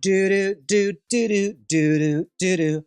Do do do do do do do do do.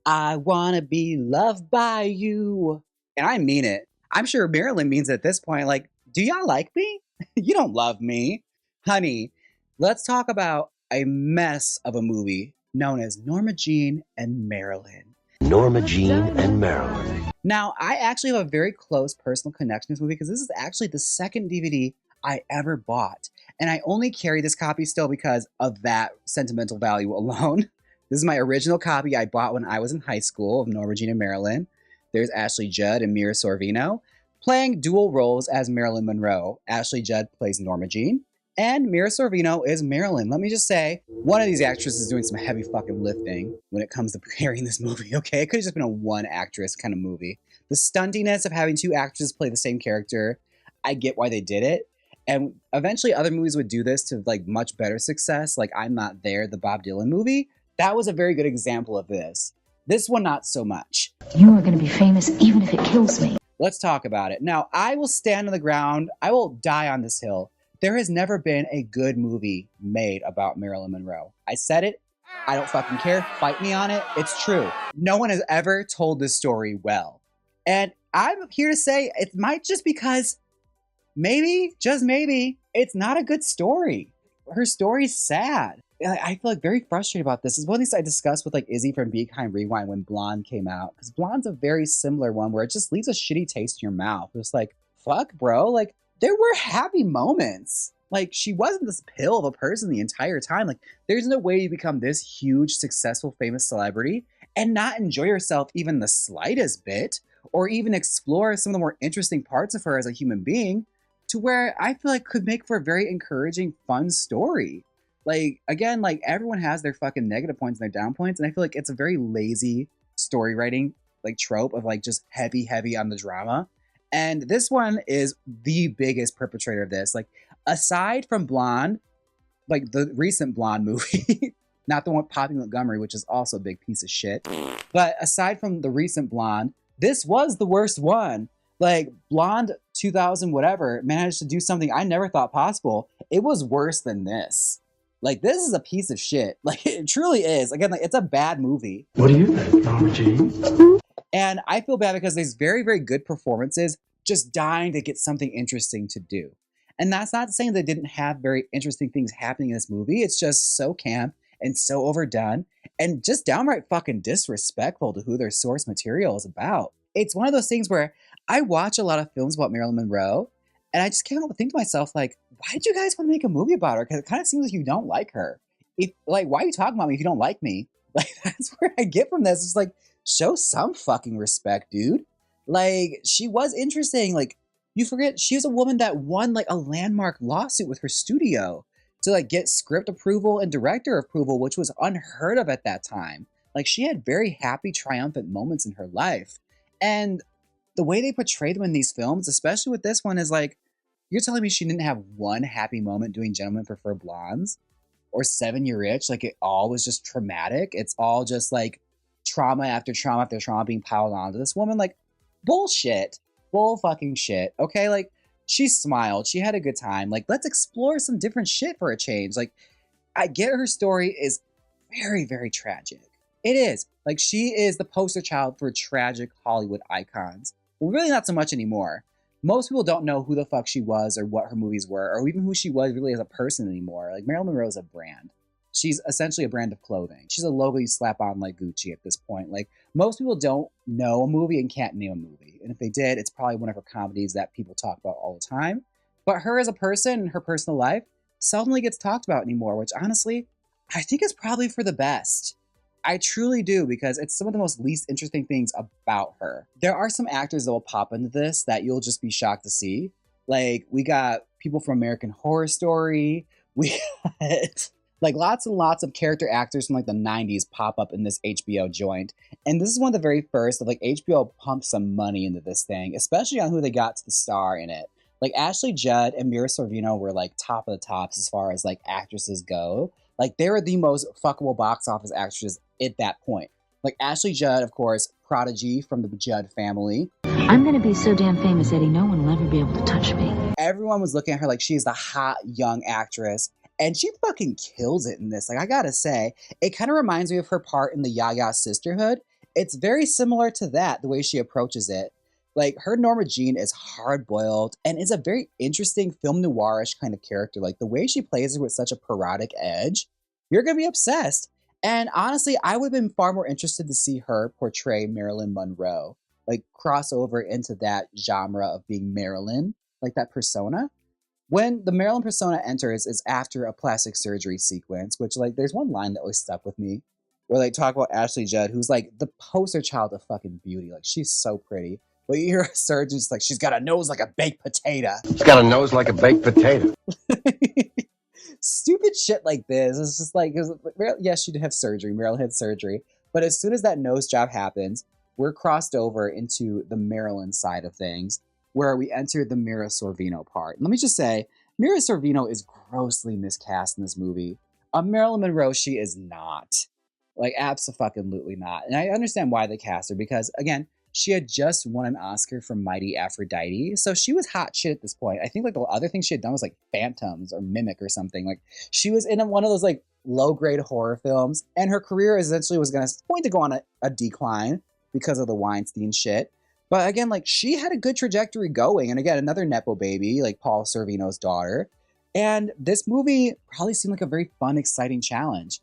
I wanna be loved by you. And I mean it. I'm sure Marilyn means it at this point. Like, do y'all like me? You don't love me. Honey, let's talk about a mess of a movie known as Norma Jean and Marilyn. Norma Jean and Marilyn. Now, I actually have a very close personal connection to this movie because this is actually the second DVD I ever bought. And I only carry this copy still because of that sentimental value alone. This is my original copy I bought when I was in high school of Norma Jean and Marilyn. There's Ashley Judd and Mira Sorvino playing dual roles as Marilyn Monroe. Ashley Judd plays Norma Jean, and Mira Sorvino is Marilyn. Let me just say, one of these actresses is doing some heavy fucking lifting when it comes to carrying this movie, okay? It could have just been a one actress kind of movie. The stuntiness of having two actresses play the same character, I get why they did it. And eventually other movies would do this to like much better success, like I'm Not There, the Bob Dylan movie. That was a very good example of this. This one, not so much. You are going to be famous even if it kills me. Let's talk about it. Now, I will stand on the ground. I will die on this hill. There has never been a good movie made about Marilyn Monroe. I said it. I don't fucking care. Fight me on it. It's true. No one has ever told this story well. And I'm here to say it might just because maybe, just maybe, it's not a good story. Her story's sad. I feel like very frustrated about this. It's one of these I discussed with like Izzy from Be Kind Rewind when Blonde came out. Because Blonde's a very similar one where it just leaves a shitty taste in your mouth. It's like, fuck, bro. Like, there were happy moments. Like, she wasn't this pill of a person the entire time. Like, there's no way you become this huge, successful, famous celebrity and not enjoy yourself even the slightest bit, or even explore some of the more interesting parts of her as a human being, to where I feel like could make for a very encouraging, fun story. Like, again, like everyone has their fucking negative points and their down points, and I feel like it's a very lazy story writing like trope of like just heavy on the drama. And this one is the biggest perpetrator of this. Like, aside from Blonde, like the recent Blonde movie, not the one with Poppy Montgomery, which is also a big piece of shit. But aside from the recent Blonde, this was the worst one. Like, Blonde 2000 whatever managed to do something I never thought possible. It was worse than this. Like, this is a piece of shit. Like, it truly is. Again, like, it's a bad movie. What do you think, Norma Jean? And I feel bad because there's very, very good performances just dying to get something interesting to do. And that's not saying they didn't have very interesting things happening in this movie. It's just so camp and so overdone and just downright fucking disrespectful to who their source material is about. It's one of those things where I watch a lot of films about Marilyn Monroe, and I just can't help but think to myself, like, why did you guys want to make a movie about her? Because it kind of seems like you don't like her. Like, why are you talking about me if you don't like me? Like, that's where I get from this. It's like, show some fucking respect, dude. Like, she was interesting. Like, you forget, she was a woman that won, like, a landmark lawsuit with her studio to, like, get script approval and director approval, which was unheard of at that time. Like, she had very happy, triumphant moments in her life. And the way they portray them in these films, especially with this one, is like, you're telling me she didn't have one happy moment doing Gentlemen Prefer Blondes or 7 Year Itch? Like, it all was just traumatic. It's all just like trauma after trauma after trauma being piled onto this woman. Like, bullshit. Bull fucking shit. Okay, like, she smiled. She had a good time. Like, let's explore some different shit for a change. Like, I get her story is very, very tragic. It is. Like, she is the poster child for tragic Hollywood icons. Well, really not so much anymore. Most people don't know who the fuck she was or what her movies were or even who she was really as a person anymore. Like, Marilyn Monroe is a brand. She's essentially a brand of clothing. She's a logo you slap on like Gucci at this point. Like, most people don't know a movie and can't name a movie. And if they did, it's probably one of her comedies that people talk about all the time. But her as a person and her personal life seldomly gets talked about anymore, which honestly, I think is probably for the best. I truly do, because it's some of the most least interesting things about her. There are some actors that will pop into this that you'll just be shocked to see. Like, we got people from American Horror Story. We got like lots and lots of character actors from like the 90s pop up in this HBO joint. And this is one of the very first of like HBO pumped some money into this thing, especially on who they got to the star in it. Like, Ashley Judd and Mira Sorvino were like top of the tops as far as like actresses go. Like, they were the most fuckable box office actresses at that point. Like, Ashley Judd, of course, prodigy from the Judd family. I'm going to be so damn famous, Eddie, no one will ever be able to touch me. Everyone was looking at her like she's the hot young actress. And she fucking kills it in this. Like, I gotta say, it kind of reminds me of her part in the Yaya Sisterhood. It's very similar to that, the way she approaches it. Like, her Norma Jean is hard-boiled and is a very interesting film noirish kind of character. Like, the way she plays her with such a parodic edge, you're gonna be obsessed. And honestly, I would have been far more interested to see her portray Marilyn Monroe. Like, cross over into that genre of being Marilyn, like that persona. When the Marilyn persona enters is after a plastic surgery sequence, which, like, there's one line that always stuck with me where they talk about Ashley Judd, who's like the poster child of fucking beauty. Like, she's so pretty. But you hear a surgeon just like, she's got a nose like a baked potato. She's got a nose like a baked potato. Stupid shit like this. It's just like, yes, she did have surgery. Marilyn had surgery. But as soon as that nose job happens, we're crossed over into the Marilyn side of things, where we enter the Mira Sorvino part. And let me just say, Mira Sorvino is grossly miscast in this movie. Marilyn Monroe, she is not. Like, abso-fucking-lutely not. And I understand why they cast her, because, again, she had just won an Oscar for Mighty Aphrodite, so she was hot shit at this point. I think, like, the other thing she had done was, like, Phantoms or Mimic or something. Like, she was in one of those, like, low-grade horror films, and her career essentially was going to go on a decline because of the Weinstein shit. But again, like, she had a good trajectory going, and again, another Nepo baby, like Paul Sorvino's daughter. And this movie probably seemed like a very fun, exciting challenge.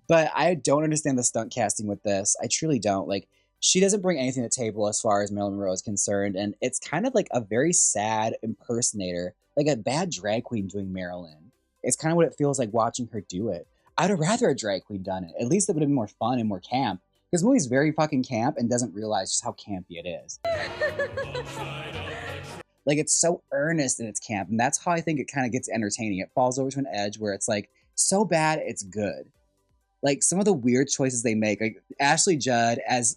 But I don't understand the stunt casting with this. I truly don't. Like, she doesn't bring anything to the table as far as Marilyn Monroe is concerned, and it's kind of like a very sad impersonator, like a bad drag queen doing Marilyn. It's kind of what it feels like watching her do it. I'd have rather a drag queen done it. At least it would have been more fun and more camp. Because the movie's very fucking camp and doesn't realize just how campy it is. Like, it's so earnest in its camp, and that's how I think it kind of gets entertaining. It falls over to an edge where it's like, so bad, it's good. Like, some of the weird choices they make, like Ashley Judd as,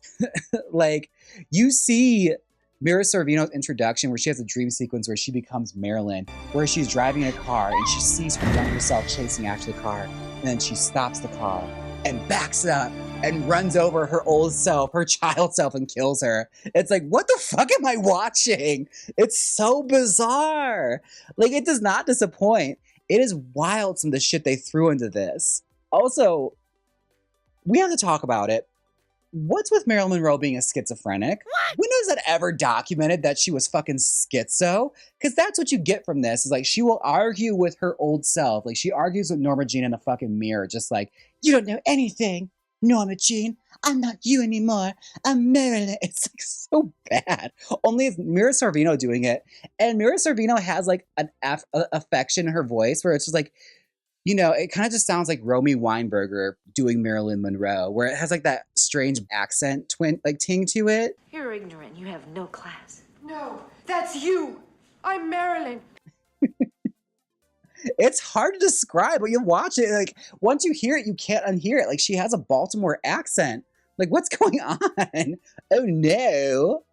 like, you see Mira Sorvino's introduction where she has a dream sequence where she becomes Marilyn, where she's driving a car and she sees her younger self chasing after the car, and then she stops the car and backs up and runs over her old self, her child self, and kills her. It's like, what the fuck am I watching? It's so bizarre. Like, it does not disappoint. It is wild, some of the shit they threw into this. Also, we have to talk about it. What's with Marilyn Monroe being a schizophrenic? What? When was that ever documented that she was fucking schizo? Because that's what you get from this. Is like, she will argue with her old self. Like, she argues with Norma Jean in a fucking mirror. Just like, you don't know anything, Norma Jean. I'm not you anymore. I'm Marilyn. It's like so bad. Only it's Mira Sorvino doing it. And Mira Sorvino has like an affection in her voice where it's just like, you know, it kind of just sounds like Romy Weinberger doing Marilyn Monroe, where it has like that strange accent ting to it. You're ignorant. You have no class. No, that's you. I'm Marilyn. It's hard to describe, but you watch it, like, once you hear it, you can't unhear it. Like, she has a Baltimore accent. Like, what's going on? Oh, no.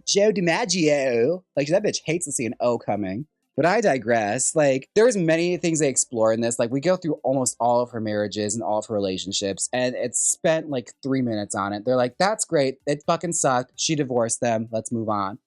Joe DiMaggio. Like, that bitch hates to see an O coming. But I digress. Like, there's many things they explore in this. Like, we go through almost all of her marriages and all of her relationships, and it's spent like 3 minutes on it. They're like, that's great. It fucking sucked. She divorced them. Let's move on.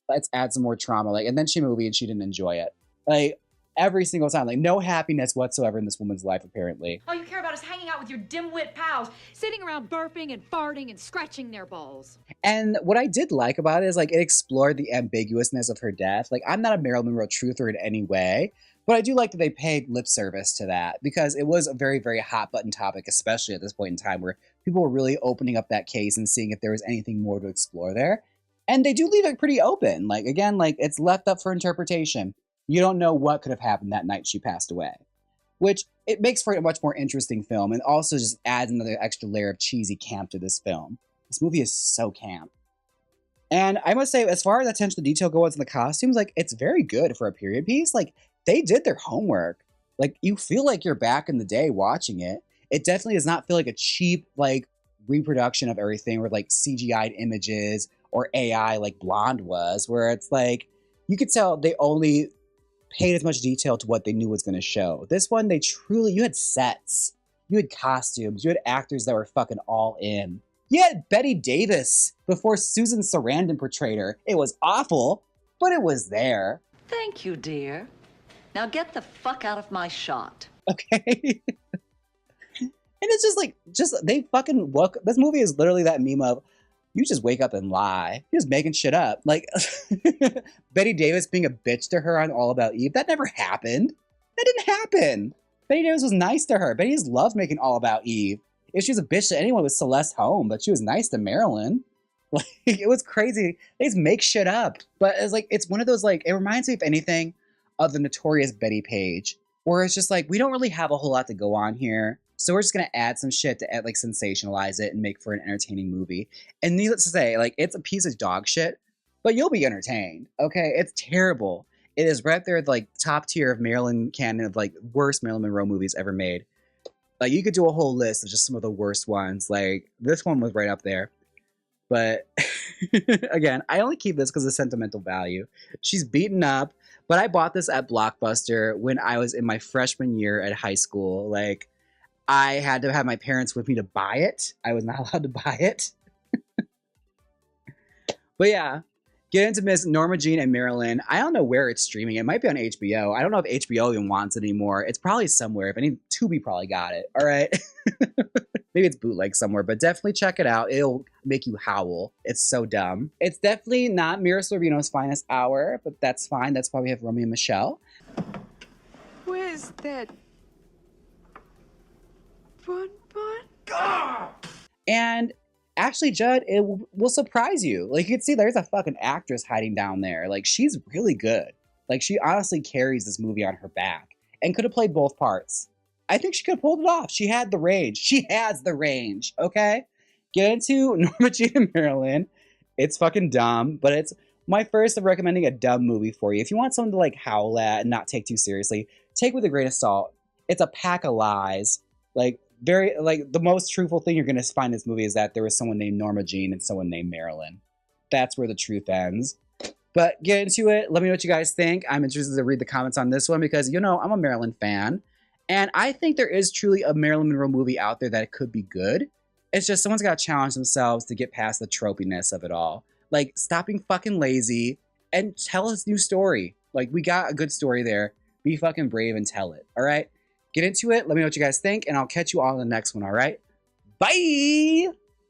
Let's add some more trauma. Like, and then she moved and she didn't enjoy it. Like, every single time. Like, no happiness whatsoever in this woman's life, apparently. All you care about is hanging out with your dim-wit pals, sitting around burping and farting and scratching their balls. And what I did like about it is, like, it explored the ambiguousness of her death. Like, I'm not a Marilyn Monroe truther in any way, but I do like that they paid lip service to that, because it was a very, very hot button topic, especially at this point in time where people were really opening up that case and seeing if there was anything more to explore there. And they do leave it pretty open. Like, again, like, it's left up for interpretation. You don't know what could have happened that night she passed away, which it makes for a much more interesting film and also just adds another extra layer of cheesy camp to this film. This movie is so camp. And I must say, as far as attention to detail goes in the costumes, like, it's very good for a period piece. Like, they did their homework. Like, you feel like you're back in the day watching it. It definitely does not feel like a cheap, like, reproduction of everything with, like, CGI'd images or AI like Blonde was, where it's like, you could tell they only paid as much detail to what they knew was going to show. This one, they truly, you had sets, you had costumes, you had actors that were fucking all in. You had Betty Davis before Susan Sarandon portrayed her. It was awful, but it was there. Thank you, dear. Now get the fuck out of my shot. Okay. And it's just they fucking look. This movie is literally that meme of, you just wake up and lie. You're just making shit up. Like, Betty Davis being a bitch to her on All About Eve, that never happened. That didn't happen. Betty Davis was nice to her. Betty just loved making All About Eve. If she was a bitch to anyone, it was Celeste Holm, but she was nice to Marilyn. Like, it was crazy. They just make shit up. But it's like, it's one of those, like, it reminds me, if anything, of the Notorious Betty Page, where it's just like, we don't really have a whole lot to go on here. So we're just going to add some shit to like sensationalize it and make for an entertaining movie. And needless to say, like, it's a piece of dog shit, but you'll be entertained. Okay. It's terrible. It is right there at like top tier of Marilyn canon of like worst Marilyn Monroe movies ever made. Like, you could do a whole list of just some of the worst ones. Like, this one was right up there. But again, I only keep this because of sentimental value. She's beaten up, but I bought this at Blockbuster when I was in my freshman year at high school. Like, I had to have my parents with me to buy it. I was not allowed to buy it. But yeah, get into Miss Norma Jean and Marilyn. I don't know where it's streaming. It might be on HBO. I don't know if HBO even wants it anymore. It's probably somewhere. If any, Tubi probably got it. All right. Maybe it's bootleg somewhere, but definitely check it out. It'll make you howl. It's so dumb. It's definitely not Mira Sorvino's finest hour, but that's fine. That's why we have Romeo and Michelle. Where's that bun? And Ashley Judd, it will surprise you. Like, you can see there's a fucking actress hiding down there. Like, she's really good. Like, she honestly carries this movie on her back and could have played both parts. I think she could have pulled it off. She had the range. She has the range, okay? Get into Norma Jean and Marilyn. It's fucking dumb, but it's my first of recommending a dumb movie for you. If you want someone to, like, howl at and not take too seriously, take with a grain of salt. It's a pack of lies. Like, very, like, the most truthful thing you're going to find in this movie is that there was someone named Norma Jean and someone named Marilyn. That's where the truth ends. But get into it. Let me know what you guys think. I'm interested to read the comments on this one because, you know, I'm a Marilyn fan. And I think there is truly a Marilyn Monroe movie out there that could be good. It's just someone's got to challenge themselves to get past the tropiness of it all. Like, stop being fucking lazy and tell us a new story. Like, we got a good story there. Be fucking brave and tell it. All right? Get into it. Let me know what you guys think, and I'll catch you all in the next one. All right? Bye!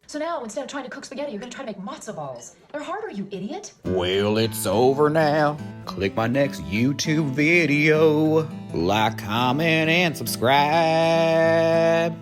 So now, instead of trying to cook spaghetti, you're gonna try to make matzo balls. They're harder, you idiot. Well, it's over now. Click my next YouTube video. Like, comment, and subscribe.